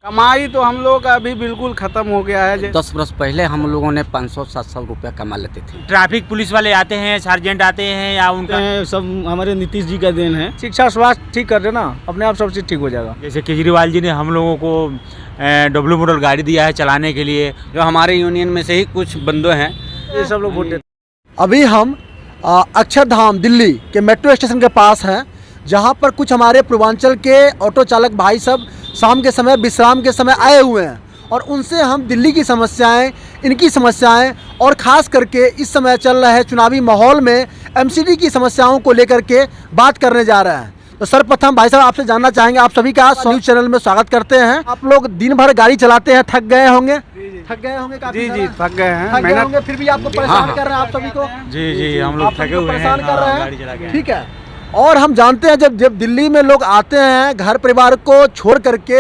कमाई तो हम लोग का अभी बिल्कुल खत्म हो गया है। 10 वर्ष पहले हम लोगों ने 500-700 रुपया कमा लेते थे। ट्रैफिक पुलिस वाले आते हैं, सार्जेंट आते हैं या उनका सब हमारे नीतीश जी का देन है। शिक्षा स्वास्थ्य ठीक कर देना, अपने आप सब चीज़ ठीक हो जाएगा। जैसे केजरीवाल जी ने हम लोगों को डब्ल्यू मॉडल गाड़ी दिया है चलाने के लिए। जो हमारे यूनियन में से ही कुछ बंदे हैं, ये सब लोग वोट देते। अभी हम अक्षरधाम दिल्ली के मेट्रो स्टेशन के पास हैं, जहां पर कुछ हमारे पूर्वांचल के ऑटो चालक भाई सब शाम के समय विश्राम के समय आए हुए हैं और उनसे हम दिल्ली की समस्याएं, इनकी समस्याएं और ख़ास करके इस समय चल रहे चुनावी माहौल में एमसीडी की समस्याओं को लेकर के बात करने जा रहे हैं। तो सर्वप्रथम भाई साहब आपसे जानना चाहेंगे, आप सभी का न्यूज़ चैनल में स्वागत करते हैं। आप लोग दिन भर गाड़ी चलाते हैं, थक गए होंगे काफी। जी थक गए हैं, थक गए होंगे, फिर भी आपको परेशान कर रहे हैं आप सभी को। जी हम लोग थके हुए हैं, परेशान कर रहे गाड़ी चला के। हैं, ठीक है। और हम जानते हैं जब दिल्ली में लोग आते हैं घर परिवार को छोड़ करके,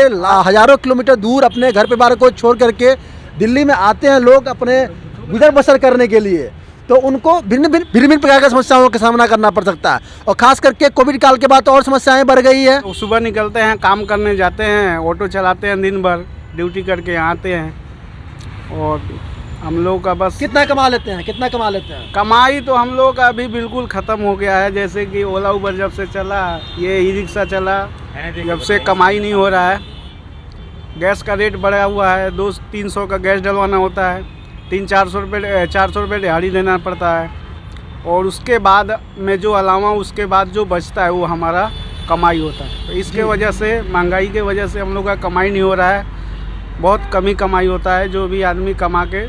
हजारों किलोमीटर दूर अपने घर परिवार को छोड़ करके दिल्ली में आते हैं लोग अपने गुजर बसर करने के लिए, तो उनको भिन्न प्रकार की समस्याओं का सामना करना पड़ सकता है। और खास करके कोविड काल के बाद और समस्याएं बढ़ गई है। तो सुबह निकलते हैं, काम करने जाते हैं, ऑटो चलाते हैं, दिन भर ड्यूटी करके यहाँ आते हैं और हम लोग का बस कितना कमा लेते हैं? कमाई तो हम लोग का अभी बिल्कुल ख़त्म हो गया है। जैसे कि ओला उबर जब से चला, ये ई रिक्शा चला, जब से कमाई नहीं हो रहा है। गैस का रेट बढ़ा हुआ है, 200-300 का गैस डलवाना होता है, 400 रुपये दिहाड़ी देना पड़ता है। और उसके बाद में जो अलावा उसके बाद जो बचता है वो हमारा कमाई होता है। तो इसके वजह से, महंगाई के वजह से हम लोग का कमाई नहीं हो रहा है। बहुत कम ही कमाई होता है। जो भी आदमी कमा के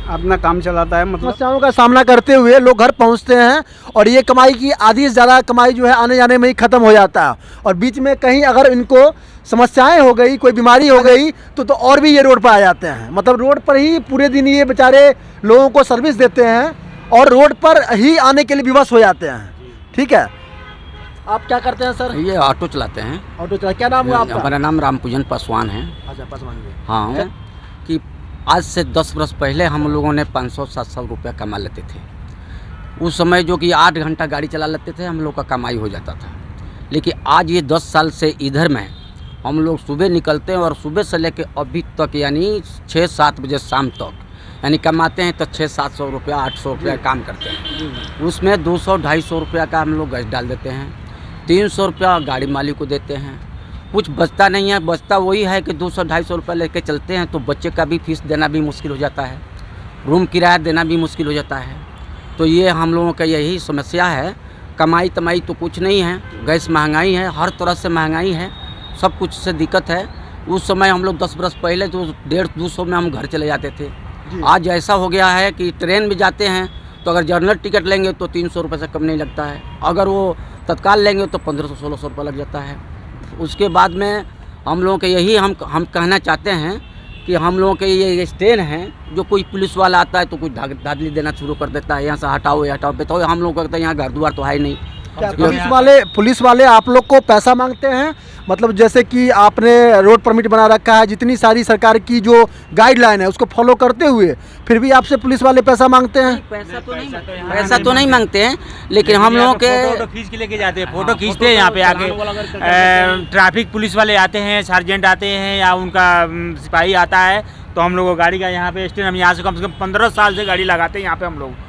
अपना काम चलाता है, मतलब समस्याओं का सामना करते हुए लोग घर पहुंचते हैं और ये कमाई की आधी से ज़्यादा कमाई जो है आने जाने में ही ख़त्म हो जाता है। और बीच में कहीं अगर इनको समस्याएं हो गई, कोई बीमारी हो गई तो और भी ये रोड पर आ जाते हैं। मतलब रोड पर ही पूरे दिन ये बेचारे लोगों को सर्विस देते हैं और रोड पर ही आने के लिए विवश हो जाते हैं, ठीक है। आप क्या करते हैं सर? ये ऑटो चलाते हैं। ऑटो चला, क्या नाम हुआ आपका? हमारा नाम रामपूजन पासवान है। अच्छा, पासवान जी। हाँ, कि आज से 10 वर्ष पहले हम लोगों ने 500-700 रुपया कमा लेते थे। उस समय जो कि 8 घंटा गाड़ी चला लेते थे, हम लोग का कमाई हो जाता था। लेकिन आज ये 10 साल से इधर में हम लोग सुबह निकलते हैं और सुबह से लेकर अभी तक यानी 6-7 बजे शाम तक यानी कमाते हैं तो 600-700 रुपया, 800 रुपया काम करते हैं। उसमें 200-250 रुपया का हम लोग गैस डाल देते हैं, 300 रुपया गाड़ी मालिक को देते हैं। कुछ बचता नहीं है। बचता वही है कि 200-250 रुपये लेके चलते हैं तो बच्चे का भी फीस देना भी मुश्किल हो जाता है, रूम किराया देना भी मुश्किल हो जाता है। तो ये हम लोगों का यही समस्या है। कमाई तमाई तो कुछ नहीं है, गैस महंगाई है, हर तरह से महंगाई है, सब कुछ से दिक्कत है। उस समय हम लोग 10 वर्ष पहले तो 150-200 में हम घर चले जाते थे। आज ऐसा हो गया है कि ट्रेन में जाते हैं तो अगर जनरल टिकट लेंगे तो 300 रुपये से कम नहीं लगता है, अगर वो तत्काल लेंगे तो 1500-1600 रुपये लग जाता है। उसके बाद में हम लोगों के यही हम कहना चाहते हैं कि हम लोगों के ये स्टैंड हैं, जो कोई पुलिस वाला आता है तो कुछ धादली देना शुरू कर देता है, यहाँ से हटाओ ये हटाओ, बताओ। हम लोग कहते हैं यहाँ घर द्वार तो है नहीं। पुलिस वाले आप लोग को पैसा मांगते हैं? मतलब जैसे कि आपने रोड परमिट बना रखा है, जितनी सारी सरकार की जो गाइडलाइन है उसको फॉलो करते हुए फिर भी आपसे पुलिस वाले पैसा मांगते हैं? पैसा तो नहीं मांगते हैं, लेकिन हम लोगों के फोटो खींच के लेके जाते हैं, फोटो खींचते हैं यहाँ पे आके। ट्रैफिक पुलिस वाले आते हैं, सार्जेंट आते हैं या उनका सिपाही आता है तो हम लोग गाड़ी का यहाँ पे स्टैंड, हम यहाँ से कम 15 साल से गाड़ी लगाते हैं यहाँ पे हम लोग।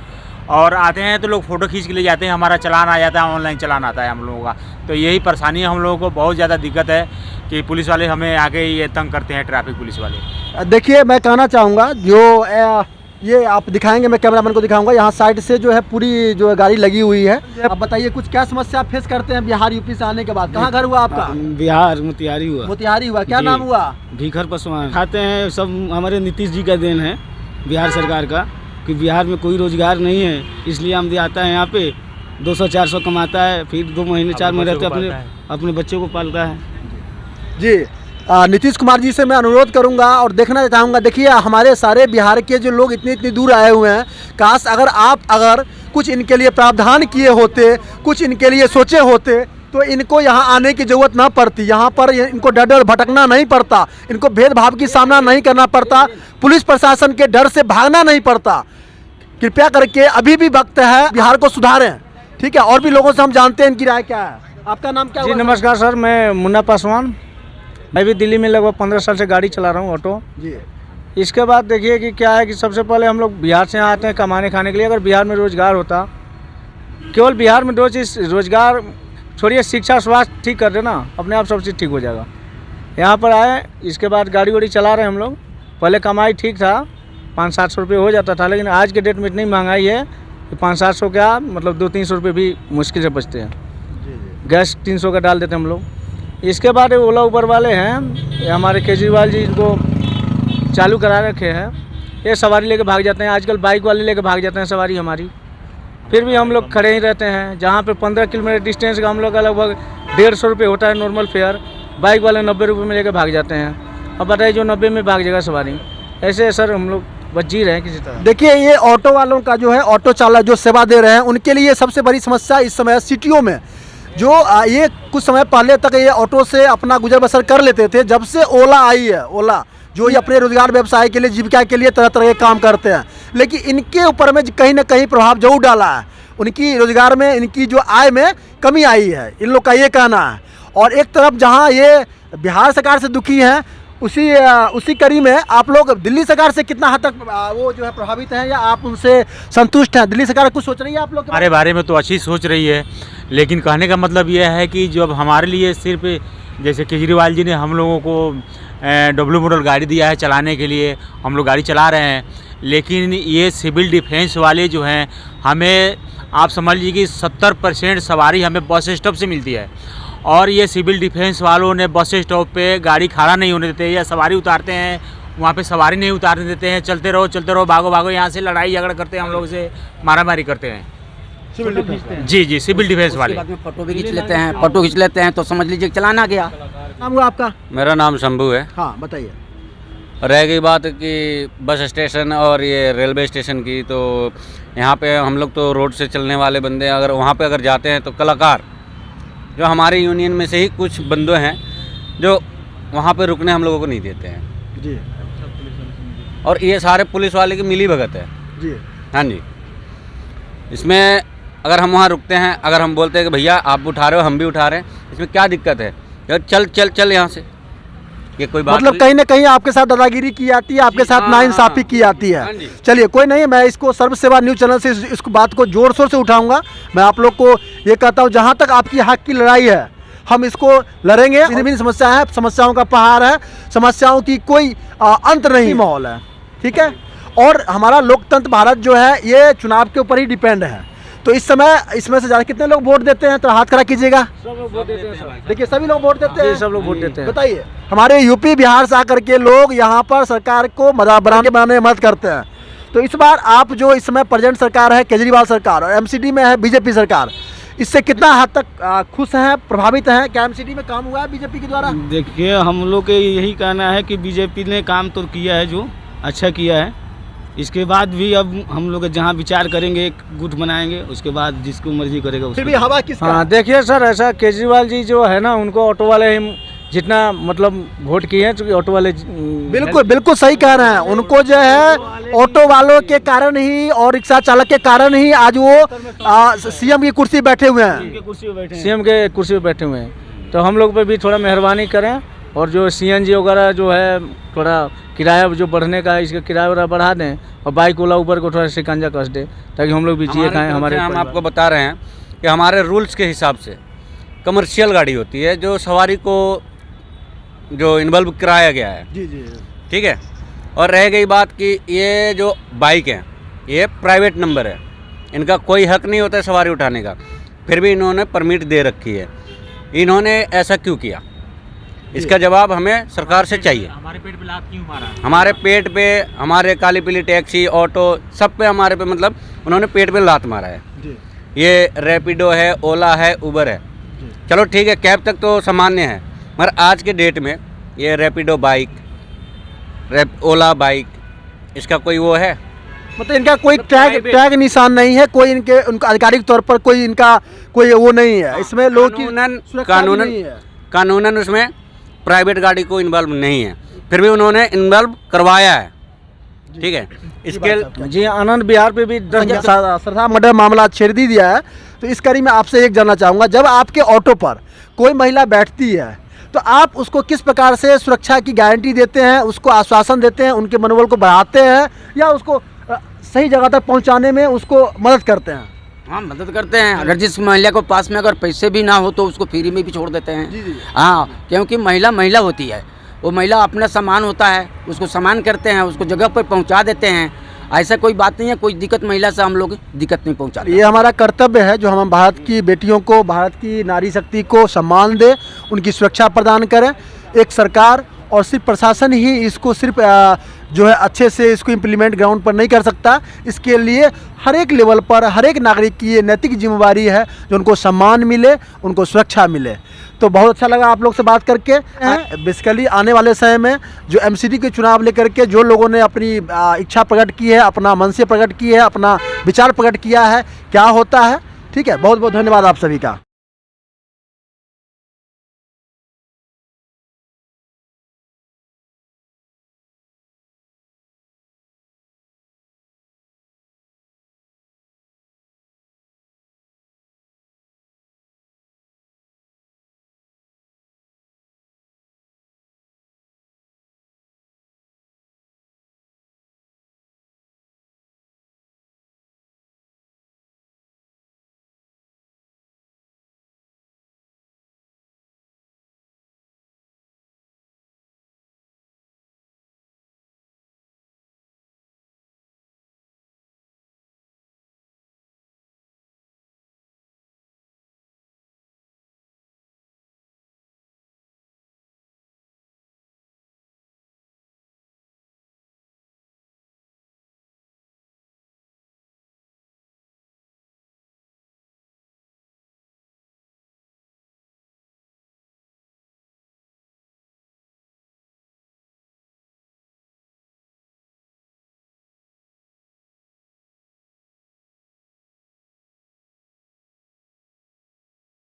और आते हैं तो लोग फ़ोटो खींच के ले जाते हैं, हमारा चालान आ जाता है, ऑनलाइन चालान आता है हम लोगों का। तो यही परेशानी है, हम लोगों को बहुत ज़्यादा दिक्कत है कि पुलिस वाले हमें आके ये तंग करते हैं, ट्रैफिक पुलिस वाले। देखिए, मैं कहना चाहूँगा जो ये आप दिखाएंगे, मैं कैमरामैन को दिखाऊंगा, यहाँ साइड से जो है पूरी जो गाड़ी लगी हुई है। आप बताइए कुछ क्या समस्या फेस करते हैं बिहार यूपी से आने के बाद? कहाँ घर हुआ आपका? बिहार मोतिहारी हुआ। मोतिहारी हुआ, क्या नाम हुआ? भीखर पासवान। खाते हैं सब हमारे नीतीश जी का देन है, बिहार सरकार का, कि बिहार में कोई रोजगार नहीं है, इसलिए हम आता है यहाँ पे 200-400 कमाता है, फिर 2 महीने 4 महीने रहते अपने बच्चों को पालता है। जी, नीतीश कुमार जी से मैं अनुरोध करूंगा और देखना चाहूँगा, देखिए हमारे सारे बिहार के जो लोग इतनी दूर आए हुए हैं, काश अगर कुछ इनके लिए प्रावधान किए होते, कुछ इनके लिए सोचे होते तो इनको यहाँ आने की ज़रूरत ना पड़ती। यहाँ पर इनको डर भटकना नहीं पड़ता, इनको भेदभाव की सामना नहीं करना पड़ता, पुलिस प्रशासन के डर से भागना नहीं पड़ता। कृपया करके अभी भी वक्त है, बिहार को सुधारें, ठीक है। और भी लोगों से हम जानते हैं इनकी राय क्या है। आपका नाम क्या जी हुआ? नमस्कार सर, मैं मुन्ना पासवान, मैं भी दिल्ली में लगभग 15 साल से गाड़ी चला रहा हूँ ऑटो। जी इसके बाद देखिए कि क्या है कि सबसे पहले हम लोग बिहार से आते हैं कमाने खाने के लिए। अगर बिहार में रोज़गार होता, केवल बिहार में 2 चीज़, रोज़गार छोड़िए, शिक्षा स्वास्थ्य ठीक कर देना, अपने आप सब चीज़ ठीक हो जाएगा। यहाँ पर आए, इसके बाद गाड़ी वाड़ी चला रहे हैं हम लोग। पहले कमाई ठीक था, 500-700 रुपये हो जाता था, लेकिन आज के डेट में इतनी महंगाई है कि 500-700 क्या मतलब 200-300 रुपये भी मुश्किल से बचते हैं। गैस 300 का डाल देते हैं हम लोग। इसके बाद ओला उबर वाले हैं, ये हमारे केजरीवाल जी इनको चालू करा रखे हैं। ये सवारी लेके भाग जाते हैं, आजकल बाइक वाले लेके भाग जाते हैं सवारी हमारी। फिर भी हम लोग खड़े ही रहते हैं। जहाँ पे 15 किलोमीटर डिस्टेंस का हम लोग का लगभग 150 रुपये होता है नॉर्मल फेयर, बाइक वाले 90 रुपये में लेके भाग जाते हैं। अब बताइए जो 90 में भाग जाएगा सवारी। ऐसे सर हम लोग बच जी रहे हैं किसी तरह। देखिए ये ऑटो वालों का जो है, ऑटो चालक जो सेवा दे रहे हैं, उनके लिए सबसे बड़ी समस्या इस समय सिटियों में जो ये कुछ समय पहले तक ये ऑटो से अपना गुजर बसर कर लेते थे। जब से ओला आई है, ओला जो ये अपने रोजगार व्यवसाय के लिए, जीविका के लिए तरह तरह के काम करते हैं, लेकिन इनके ऊपर में कहीं ना कहीं प्रभाव जरूर डाला है। उनकी रोजगार में, इनकी जो आय में कमी आई है, इन लोग का ये कहना है। और एक तरफ जहाँ ये बिहार सरकार से दुखी हैं, उसी कड़ी में आप लोग दिल्ली सरकार से कितना हद तक वो जो है प्रभावित हैं, या आप उनसे संतुष्ट हैं? दिल्ली सरकार कुछ सोच रही है आप लोग हमारे बारे में तो अच्छी सोच रही है, लेकिन कहने का मतलब यह है कि जब हमारे लिए सिर्फ जैसे केजरीवाल जी ने हम लोगों को डब्ल्यू मॉडल गाड़ी दिया है चलाने के लिए, हम लोग गाड़ी चला रहे हैं, लेकिन ये सिविल डिफेंस वाले जो हैं, हमें आप समझ लीजिए कि 70% सवारी हमें बस स्टॉप से मिलती है। और ये सिविल डिफेंस वालों ने बस स्टॉप पे गाड़ी खड़ा नहीं होने देते, या सवारी उतारते हैं वहाँ पे सवारी नहीं उतारने देते हैं। चलते रहो भागो भागो, यहाँ से लड़ाई झगड़ा करते हैं, हम लोग से मारामारी करते हैं। जी सिविल डिफेंस वाले। बाद में फोटो भी खींच लेते हैं, फोटो खींच लेते हैं तो समझ लीजिए चलाना गया। नाम हुआ आपका? मेरा नाम शंभू है। हाँ बताइए। रह गई बात कि बस स्टेशन और ये रेलवे स्टेशन की, तो यहाँ पे हम लोग तो रोड से चलने वाले बंदे, अगर वहाँ पे अगर जाते हैं तो कलाकार जो हमारे यूनियन में से ही कुछ बंदे हैं जो वहाँ पे रुकने हम लोगों को नहीं देते हैं जी। और ये सारे पुलिस वाले की मिली भगत है जी। हाँ जी। इसमें अगर हम वहाँ रुकते हैं, अगर हम बोलते हैं कि भैया आप उठा रहे हो हम भी उठा रहे हैं, इसमें क्या दिक्कत है? यार चल चल चल यहाँ से, ये कोई बात मतलब कहीं ना कहीं आपके साथ दादागिरी की जाती है, आपके साथ नाइंसाफी की जाती है। चलिए कोई नहीं, मैं इसको सर्व सेवा न्यूज़ चैनल से इसको बात को जोर शोर से उठाऊंगा। मैं आप लोग को ये कहता हूँ, जहाँ तक आपकी हक की लड़ाई है हम इसको लड़ेंगे। भिन्न समस्या है, समस्याओं का पहाड़ है, समस्याओं की कोई अंत नहीं माहौल है, ठीक है। और हमारा लोकतंत्र भारत जो है ये चुनाव के ऊपर ही डिपेंड है। तो इस समय इसमें से ज़्यादा कितने लोग वोट देते हैं? तो हाथ खड़ा कीजिएगा। सब लोग वोट देते हैं। देखिए सभी लोग वोट देते हैं। सब लोग वोट देते हैं। बताइए, हमारे यूपी बिहार से आकर के लोग यहाँ पर सरकार को बनाने में मदद करते हैं। तो इस बार आप जो इस समय प्रेजेंट सरकार है केजरीवाल सरकार, और एमसीडी में है बीजेपी सरकार, इससे कितना हद तक खुश हैं, प्रभावित हैं? क्या एमसीडी में काम हुआ है बीजेपी के द्वारा? देखिए हम लोग के यही कहना है कि बीजेपी ने काम तो किया है, जो अच्छा किया है। इसके बाद भी अब हम लोग जहाँ विचार करेंगे, एक गुट बनाएंगे, उसके बाद जिसको मर्जी करेगा फिर भी हवा किसका? हाँ देखिए सर, ऐसा केजरीवाल जी जो है ना, उनको ऑटो वाले हम जितना मतलब वोट किए हैं, चूँकि ऑटो वाले बिल्कुल बिल्कुल सही कह रहे हैं। उनको जो है ऑटो वालों के कारण ही और रिक्शा चालक के कारण ही आज वो सीएम की कुर्सी बैठे हुए हैं। सीएम के कुर्सी पे बैठे हुए हैं। तो हम लोग पे भी थोड़ा मेहरबानी करें, और जो सीएनजी वगैरह जो है थोड़ा किराया जो बढ़ने का है, इसका किराया वगैरह बढ़ा दें, और बाइक ओला ऊबर को थोड़ा शिकंजा कस दे, ताकि हम लोग भी जिए खाएँ। हमारे हम आपको बता रहे हैं कि हमारे रूल्स के हिसाब से कमर्शियल गाड़ी होती है जो सवारी को जो इन्वॉल्व कराया गया है। जी जी ठीक है। और रह गई बात कि ये जो बाइक हैं ये प्राइवेट नंबर है, इनका कोई हक नहीं होता है सवारी उठाने का, फिर भी इन्होंने परमिट दे रखी है। इन्होंने ऐसा क्यों किया, इसका जवाब हमें सरकार से चाहिए। हमारे पेट पे लात क्यों मारा? हमारे पेट पे, हमारे काली पीली टैक्सी, ऑटो, सब पे हमारे पे मतलब उन्होंने पेट पे लात मारा है। ये रैपिडो है, ओला है, उबर है, चलो ठीक है, कैब तक तो सामान्य है, मगर आज के डेट में ये रैपिडो बाइक, ओला बाइक, इसका कोई वो है? मतलब इनका कोई टैग निशान नहीं है, कोई उनका आधिकारिक तौर पर कोई इनका कोई वो नहीं है। इसमें लोगों की कानूनन उसमें प्राइवेट गाड़ी को इन्वॉल्व नहीं है, फिर भी उन्होंने इन्वॉल्व करवाया है। ठीक है। इसके जी आनंद बिहार पे भी श्रद्धा मर्डर मामला छेड़ दिया है। तो इस कड़ी में आपसे एक जानना चाहूँगा, जब आपके ऑटो पर कोई महिला बैठती है तो तो आप उसको किस प्रकार से सुरक्षा की गारंटी देते हैं, उसको आश्वासन देते हैं, उनके मनोबल को बढ़ाते हैं, या उसको सही जगह तक पहुंचाने में उसको मदद करते हैं? हाँ, मदद करते हैं। अगर जिस महिला को पास में अगर पैसे भी ना हो तो उसको फ्री में भी छोड़ देते हैं। जी। हाँ, क्योंकि महिला महिला होती है, वो महिला अपना सामान होता है, उसको सामान करते हैं, उसको जगह पर पहुंचा देते हैं। ऐसा कोई बात नहीं है, कोई दिक्कत महिला से हम लोग दिक्कत नहीं पहुंचाते। ये हमारा कर्तव्य है जो हम भारत की बेटियों को, भारत की नारी शक्ति को सम्मान दें, उनकी सुरक्षा प्रदान करें। एक सरकार और सिर्फ प्रशासन ही इसको सिर्फ जो है अच्छे से इसको इम्प्लीमेंट ग्राउंड पर नहीं कर सकता। इसके लिए हर एक लेवल पर हर एक नागरिक की ये नैतिक जिम्मेवारी है जो उनको सम्मान मिले, उनको सुरक्षा मिले। तो बहुत अच्छा लगा आप लोग से बात करके। बेसिकली आने वाले समय में जो एमसीडी के चुनाव लेकर के जो लोगों ने अपनी इच्छा प्रकट की है, अपना मन से प्रकट की है, अपना विचार प्रकट किया है, क्या होता है। ठीक है, बहुत बहुत धन्यवाद आप सभी का।